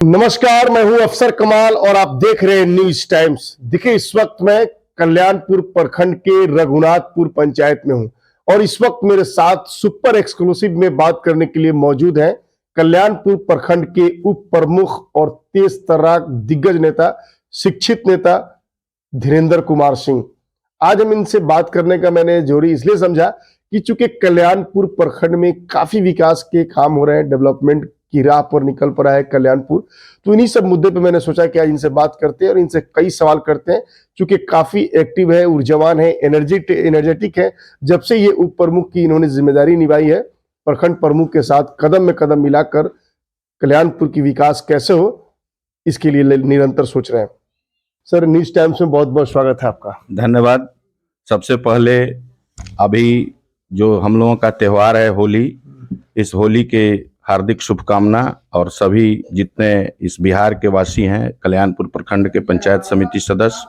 नमस्कार, मैं हूं अफसर कमाल और आप देख रहे हैं न्यूज टाइम्स। देखिए, इस वक्त मैं कल्याणपुर प्रखंड के रघुनाथपुर पंचायत में हूं और इस वक्त मेरे साथ सुपर एक्सक्लूसिव में बात करने के लिए मौजूद हैं कल्याणपुर प्रखंड के उप प्रमुख और तेज तर्राक दिग्गज नेता, शिक्षित नेता धीरेन्द्र कुमार सिंह। आज हम इनसे बात करने का मैंने जरूरी इसलिए समझा कि चूंकि कल्याणपुर प्रखंड में काफी विकास के काम हो रहे हैं, डेवलपमेंट की राह पर निकल पड़ा है कल्याणपुर। तो इन्हीं सब मुद्दे पे मैंने सोचा कि आज इनसे बात करते हैं और इनसे कई सवाल करते हैं, क्योंकि काफी एक्टिव है, ऊर्जावान है, एनर्जेटिक है। जब से ये उप प्रमुख की इन्होंने जिम्मेदारी निभाई है, प्रखंड प्रमुख के साथ कदम में कदम मिलाकर कल्याणपुर की विकास कैसे हो, इसके लिए निरंतर सोच रहे हैं। सर, न्यूज टाइम्स में बहुत बहुत स्वागत है आपका। धन्यवाद। सबसे पहले अभी जो हम लोगों का त्यौहार है होली, इस होली के हार्दिक शुभकामना और सभी जितने इस बिहार के वासी हैं, कल्याणपुर प्रखंड के पंचायत समिति सदस्य,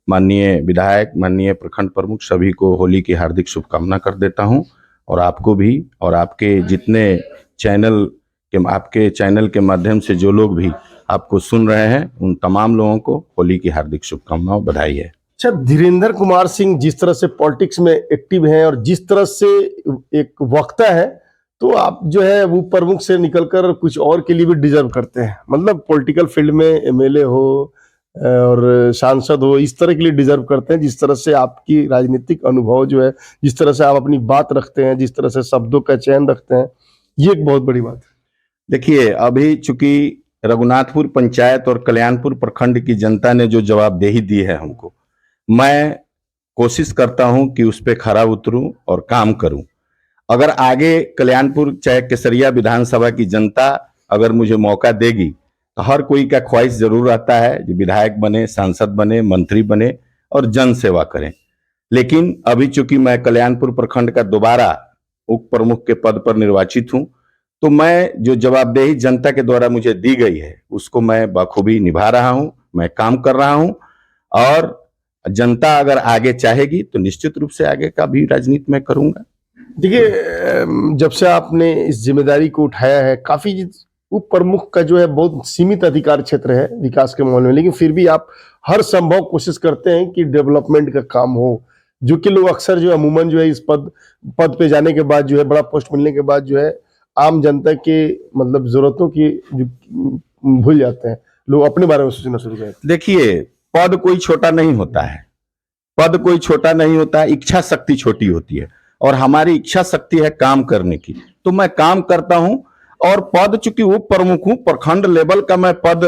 माननीय विधायक, माननीय प्रखंड प्रमुख, सभी को होली की हार्दिक शुभकामना कर देता हूं। और आपको भी, और आपके जितने आपके चैनल के माध्यम से जो लोग भी आपको सुन रहे हैं, उन तमाम लोगों को होली की हार्दिक शुभकामनाओं, बधाई है। अच्छा, धीरेन्द्र कुमार सिंह जिस तरह से पॉलिटिक्स में एक्टिव हैं और जिस तरह से एक वक्ता है, तो आप जो है वो प्रमुख से निकलकर कुछ और के लिए भी डिजर्व करते हैं। मतलब पॉलिटिकल फील्ड में एमएलए हो और सांसद हो, इस तरह के लिए डिजर्व करते हैं। जिस तरह से आपकी राजनीतिक अनुभव जो है, जिस तरह से आप अपनी बात रखते हैं, जिस तरह से शब्दों का चयन रखते हैं, ये एक बहुत बड़ी बात है। देखिए, अभी चूंकि रघुनाथपुर पंचायत और कल्याणपुर प्रखंड की जनता ने जो जवाबदेही दी है हमको, मैं कोशिश करता हूं कि उस पर खरा उतरूं और काम करूं। अगर आगे कल्याणपुर चाहे केसरिया विधानसभा की जनता अगर मुझे मौका देगी, तो हर कोई का ख्वाहिश जरूर रहता है जो विधायक बने, सांसद बने, मंत्री बने और जन सेवा करें। लेकिन अभी चूंकि मैं कल्याणपुर प्रखंड का दोबारा उप प्रमुख के पद पर निर्वाचित हूं, तो मैं जो जवाबदेही जनता के द्वारा मुझे दी गई है उसको मैं बखूबी निभा रहा हूं, मैं काम कर रहा हूं। और जनता अगर आगे चाहेगी तो निश्चित रूप से आगे का भी राजनीति मैं करूंगा। देखिए, जब से आपने इस जिम्मेदारी को उठाया है, काफी उप प्रमुख का जो है बहुत सीमित अधिकार क्षेत्र है विकास के मामले में, लेकिन फिर भी आप हर संभव कोशिश करते हैं कि डेवलपमेंट का काम हो। जो कि लोग अक्सर जो अमूमन जो है इस पद पे जाने के बाद जो है, बड़ा पोस्ट मिलने के बाद जो है, आम जनता के मतलब जरूरतों की भूल जाते हैं, लोग अपने बारे में सोचना शुरू करते हैं। देखिए, पद कोई छोटा नहीं होता है, पद कोई छोटा नहीं होता है, इच्छा शक्ति छोटी होती है। और हमारी इच्छा शक्ति है काम करने की, तो मैं काम करता हूं। और पद चूंकि उप प्रमुख हूं, प्रखंड लेवल का मैं पद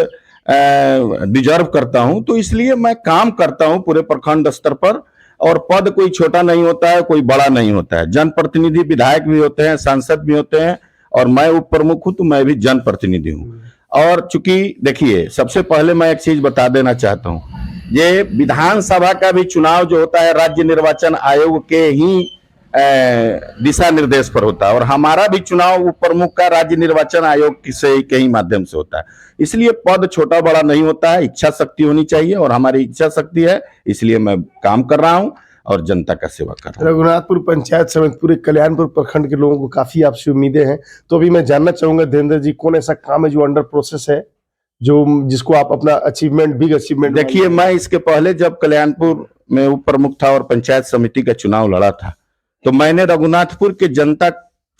डिजर्व करता हूं, तो इसलिए मैं काम करता हूं पूरे प्रखंड स्तर पर। और पद कोई छोटा नहीं होता है, कोई बड़ा नहीं होता है। जनप्रतिनिधि विधायक भी होते हैं, सांसद भी होते हैं, और मैं उप प्रमुख हूं तो मैं भी जनप्रतिनिधि हूं। और चूंकि देखिए, सबसे पहले मैं एक चीज बता देना चाहता हूं, ये विधानसभा का भी चुनाव जो होता है राज्य निर्वाचन आयोग के ही दिशा निर्देश पर होता है, और हमारा भी चुनाव उप प्रमुख का राज्य निर्वाचन आयोग से ही माध्यम से होता है। इसलिए पद छोटा बड़ा नहीं होता है, इच्छा शक्ति होनी चाहिए, और हमारी इच्छा शक्ति है, इसलिए मैं काम कर रहा हूं और जनता का सेवा कर रहा हूं। रघुनाथपुर पंचायत समिति पूरे कल्याणपुर प्रखंड के लोगों को काफी आपसे उम्मीदें हैं, तो अभी मैं जानना चाहूंगा धीरेन्द्र जी, कौन ऐसा काम है जो अंडर प्रोसेस है, जो जिसको आप अपना अचीवमेंट, बिग अचीवमेंट? देखिए, मैं इसके पहले जब कल्याणपुर में उप प्रमुख था और पंचायत समिति का चुनाव लड़ा था, तो मैंने रघुनाथपुर के जनता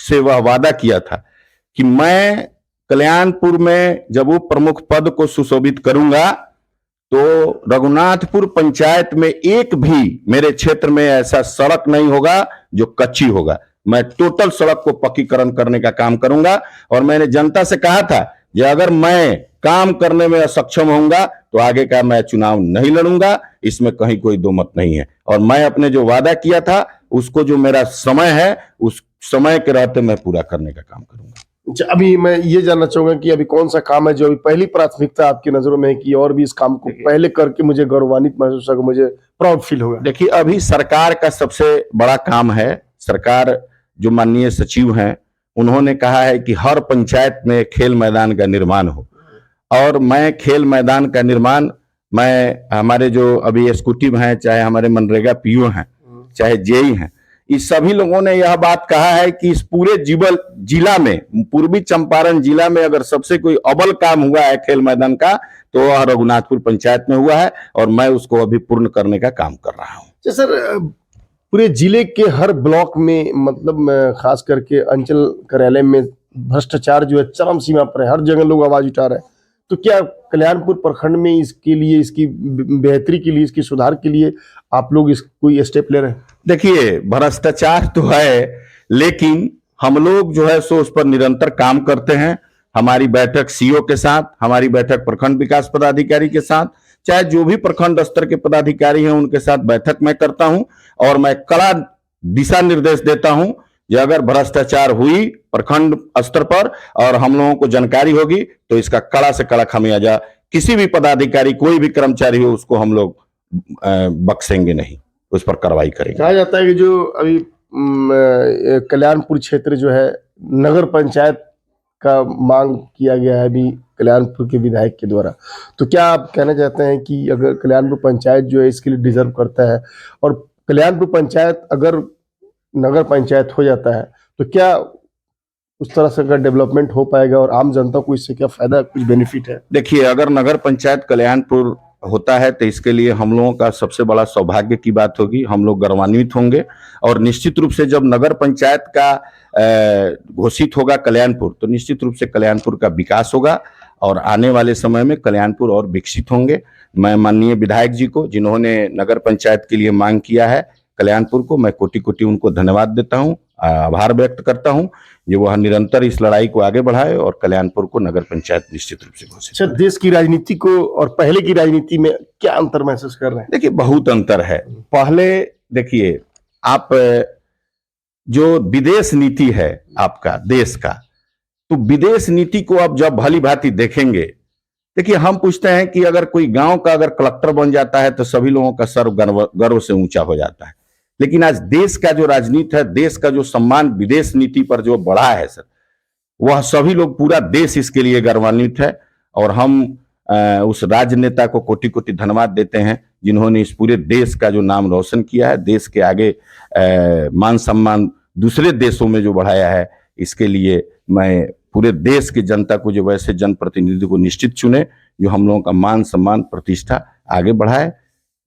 से वह वादा किया था कि मैं कल्याणपुर में जब उप प्रमुख पद को सुशोभित करूंगा, तो रघुनाथपुर पंचायत में एक भी मेरे क्षेत्र में ऐसा सड़क नहीं होगा जो कच्ची होगा। मैं टोटल सड़क को पक्कीकरण करने का काम करूंगा। और मैंने जनता से कहा था कि अगर मैं काम करने में असक्षम होऊंगा तो आगे का मैं चुनाव नहीं लड़ूंगा, इसमें कहीं कोई दो मत नहीं है। और मैं अपने जो वादा किया था उसको, जो मेरा समय है, उस समय के रहते मैं पूरा करने का काम करूंगा। अभी मैं ये जानना चाहूंगा कि अभी कौन सा काम है जो अभी पहली प्राथमिकता आपकी नजरों में है कि और भी इस काम को पहले करके मुझे गौरवान्वित महसूस होगा, मुझे प्राउड फील होगा? देखिए, अभी सरकार का सबसे बड़ा काम है, सरकार जो माननीय सचिव हैं, उन्होंने कहा है कि हर पंचायत में खेल मैदान का निर्माण हो। और मैं खेल मैदान का निर्माण, मैं हमारे जो अभी एग्जीक्यूटिव हैं, चाहे हमारे मनरेगा पीओ हैं, चाहे जेई हैं, इस सभी लोगों ने यह बात कहा है कि इस पूरे जिला में, पूर्वी चंपारण जिला में अगर सबसे कोई अव्वल काम हुआ है खेल मैदान का तो वह रघुनाथपुर पंचायत में हुआ है और मैं उसको अभी पूर्ण करने का काम कर रहा हूँ। सर, पूरे जिले के हर ब्लॉक में मतलब खास करके अंचल कार्यालय में भ्रष्टाचार जो है चरम सीमा पर है, हर जगह लोग आवाज उठा रहे हैं। तो क्या कल्याणपुर प्रखंड में इसके लिए, इसकी बेहतरी के लिए, इसके सुधार के लिए आप लोग इस कोई स्टेप ले रहे हैं? देखिए, भ्रष्टाचार तो है, लेकिन हम लोग जो है सो उस पर निरंतर काम करते हैं। हमारी बैठक सीओ के साथ, हमारी बैठक प्रखंड विकास पदाधिकारी के साथ, चाहे जो भी प्रखंड स्तर के पदाधिकारी हैं उनके साथ बैठक मैं करता हूं और मैं कड़ा दिशा निर्देश देता हूं कि अगर भ्रष्टाचार हुई प्रखंड स्तर पर और हम लोगों को जानकारी होगी तो इसका कड़ा से कड़ा खामियाजा, किसी भी पदाधिकारी, कोई भी कर्मचारी हो, उसको हम लोग बख्शेंगे नहीं, उस पर कार्रवाई करेंगे। कहा जाता है कि जो अभी कल्याणपुर क्षेत्र जो है नगर पंचायत का मांग किया गया है अभी कल्याणपुर के विधायक के द्वारा, तो क्या आप कहना चाहते हैं कि अगर कल्याणपुर पंचायत जो है इसके लिए डिजर्व करता है और कल्याणपुर पंचायत अगर नगर पंचायत हो जाता है तो क्या उस तरह से अगर डेवलपमेंट हो पाएगा और आम जनता को इससे क्या फायदा, कुछ बेनिफिट है? देखिए, अगर नगर पंचायत कल्याणपुर होता है तो इसके लिए हम लोगों का सबसे बड़ा सौभाग्य की बात होगी, हम लोग गौरवान्वित होंगे और निश्चित रूप से जब नगर पंचायत का घोषित होगा कल्याणपुर तो निश्चित रूप से कल्याणपुर का विकास होगा और आने वाले समय में कल्याणपुर और विकसित होंगे। मैं माननीय विधायक जी को, जिन्होंने नगर पंचायत के लिए मांग किया है कल्याणपुर को, मैं कोटि कोटि उनको धन्यवाद देता हूं, आभार व्यक्त करता हूं जो वह निरंतर इस लड़ाई को आगे बढ़ाए और कल्याणपुर को नगर पंचायत निश्चित रूप से घोषित। अच्छा, देश की राजनीति को और पहले की राजनीति में क्या अंतर महसूस कर रहे हैं? देखिए, बहुत अंतर है। पहले देखिए, आप जो विदेश नीति है आपका देश का, तो विदेश नीति को आप जब भली भांति देखेंगे, देखिए हम पूछते हैं कि अगर कोई गांव का अगर कलेक्टर बन जाता है तो सभी लोगों का सर गर्व से ऊंचा हो जाता है, लेकिन आज देश का जो राजनीति है, देश का जो सम्मान विदेश नीति पर जो बढ़ा है सर, वह सभी लोग, पूरा देश इसके लिए गौरवान्वित है और हम उस राजनेता को कोटि कोटि धन्यवाद देते हैं जिन्होंने इस पूरे देश का जो नाम रोशन किया है, देश के आगे मान सम्मान दूसरे देशों में जो बढ़ाया है, इसके लिए मैं पूरे देश की जनता को जो वैसे जनप्रतिनिधि को निश्चित चुने जो हम लोगों का मान सम्मान प्रतिष्ठा आगे बढ़ाए।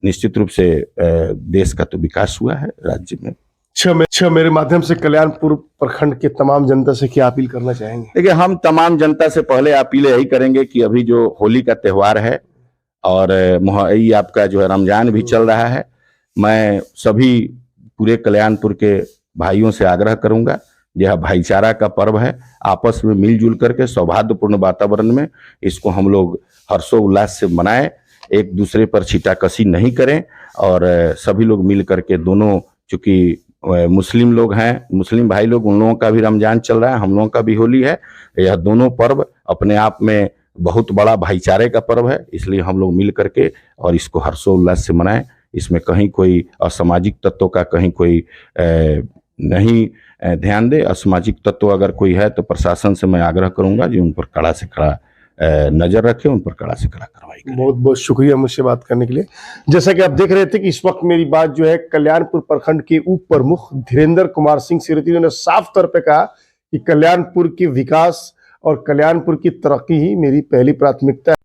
निश्चित रूप से देश का तो विकास हुआ है राज्य में। मेरे माध्यम से कल्याणपुर प्रखंड के तमाम जनता से क्या अपील करना चाहेंगे? देखिए, हम तमाम जनता से पहले अपील यही करेंगे कि अभी जो होली का त्यौहार है और ये आपका जो है रमजान भी चल रहा है, मैं सभी पूरे कल्याणपुर के भाइयों से आग्रह करूंगा, यह भाईचारा का पर्व है, आपस में मिलजुल करके सौहार्दपूर्ण वातावरण में इसको हम लोग हर्षोल्लास से मनाएं, एक दूसरे पर छीटाकशी नहीं करें और सभी लोग मिल करके, दोनों चूंकि मुस्लिम लोग हैं, मुस्लिम भाई लोग, उन लोगों का भी रमजान चल रहा है, हम लोगों का भी होली है, यह दोनों पर्व अपने आप में बहुत बड़ा भाईचारे का पर्व है, इसलिए हम लोग मिल करके और इसको हर्षोल्लास से मनाएं। इसमें कहीं कोई असामाजिक तत्वों का कहीं कोई नहीं ध्यान दे। असामाजिक तत्व अगर कोई है तो प्रशासन से मैं आग्रह करूंगा जी उन पर कड़ा से कड़ा नजर रखे, उन पर कड़ा से कड़ा कार्रवाई करें। बहुत बहुत शुक्रिया मुझसे बात करने के लिए। जैसा कि आप देख रहे थे कि इस वक्त मेरी बात जो है कल्याणपुर प्रखंड के उप प्रमुख धीरेन्द्र कुमार सिंह सिरती ने साफ तौर पे कहा कि कल्याणपुर के विकास और कल्याणपुर की तरक्की ही मेरी पहली प्राथमिकता है।